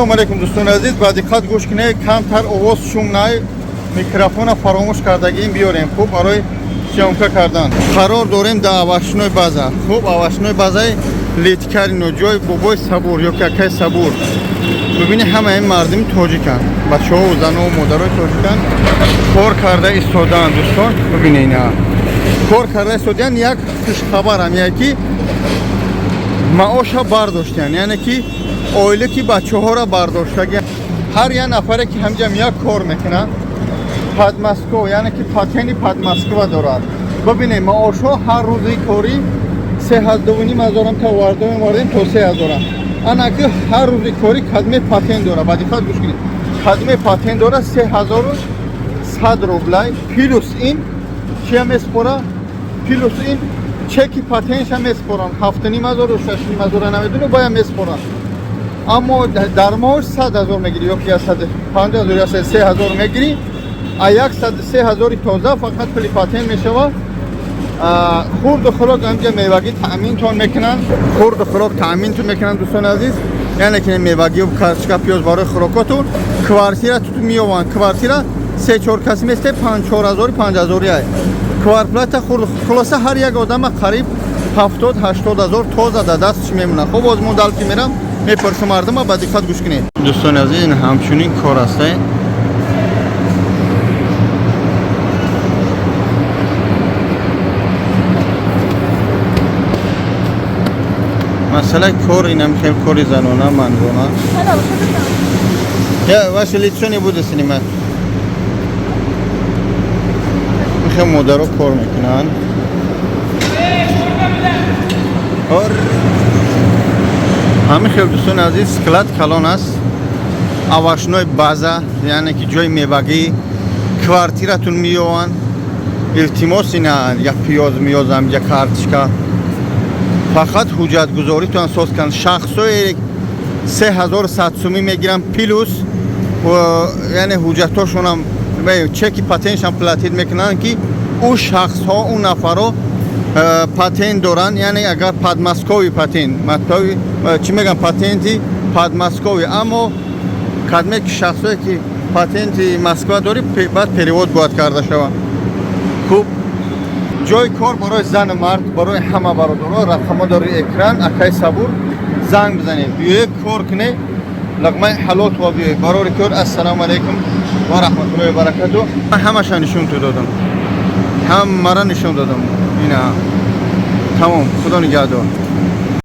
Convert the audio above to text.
Ассалому алейкум дӯстони азиз, ба диққат гӯш кунед, камтар овоз шумнай, микрофона фаромӯш кардагием биёрем хуб барои сёмка кардан. Қарор дорем дар авашинои база. Хуб авашинои базаи литкари ноҷой бобои Сабур ё какай Сабур. Бибинед ҳамаи мардими тоҷикан, бачаҳо, зану, модарои тоҷикан кор карда истодаанд дӯстон. Бибинед ина кор карда истодаанд. Як хушхабарам яки маоша бардоштанд, яъне ки оила ки бачаҳоро бардоштагианд. Ҳар як нафаре ки ҳамҷам як кор мекунад, подмосква, яъне ки патени подмосква дорад. Бибинед маошҳо ҳар рӯзи кори 3200 та вардем то 3000. Ана ки ҳар рӯзи кори кадме патен дорад. Ба диққат гӯш кунед. Кадме патен дорад 3100 рублай плюс ин чия меспора? Плюс ин чеки патенша меспоранд. 7500 6000 намедонам бояд меспоранд. Аммо дар моҳ 100000 мегирӣ ё ки 150000 ё 3000 мегирӣ. А 3000 тоза фақат пули патен мешавад. хурду хӯрок ҳамҷа мевагӣ таъминтон мекунанд. Хурду хӯрок таъминтон мекунанд дӯстони азиз. Яъне ки мевагӣ карточка пиёз барои хӯрокотон. Квартира тутун меёванд. Квартира 3-4 каси месте 4000 5000 ай. Квартплата хулоса ҳар як одама қариб 70-80000 тоза дар дастш мемонад. хуб оз мон далки мерам мепурсам мардума. Ба диққат гӯш кунед дӯстони азиз, ин ҳамчунин кор аст. Масъалаи кор инам хел кори занона мардона. Я ваше лицо не буду снимать. Хел модаро кор мекунанд. ҳамин хел дӯстони азиз склад калон аст. авашинои база, яъне ки ҷои мевагӣ квартиратун меёванд. илтимос ина як пиёз меёзам, як карточка. Фақат ҳуҷҷатгузоритон асос кунанд. Шахсое 3100 сӯмӣ мегиранд плюс яъне ҳуҷҷатошонам чеки патеншам платит мекунанд ки ӯ шахсҳо ӯ нафаро патент доранд. Яъне агар подмоскови патент матои чӣ мегӯям патенти подмоскови. Аммо кадме ки шахсое ки патенти Москва дори баъд перевод бояд карда шавад. хуб ҷои кор барои зану мард, барои ҳама бародаро. рақамҳо дори экран. Акай Сабур занг бизанед, биёед кор кунед, лақмаи ҳалол ва биёед барори кор. Ассалому алейкум ва раҳматуллоҳи ва баракатуҳ. Ман ҳамаша нишон додам, ҳамара нишон додам. Ина тамом. Худо нигаҳдор.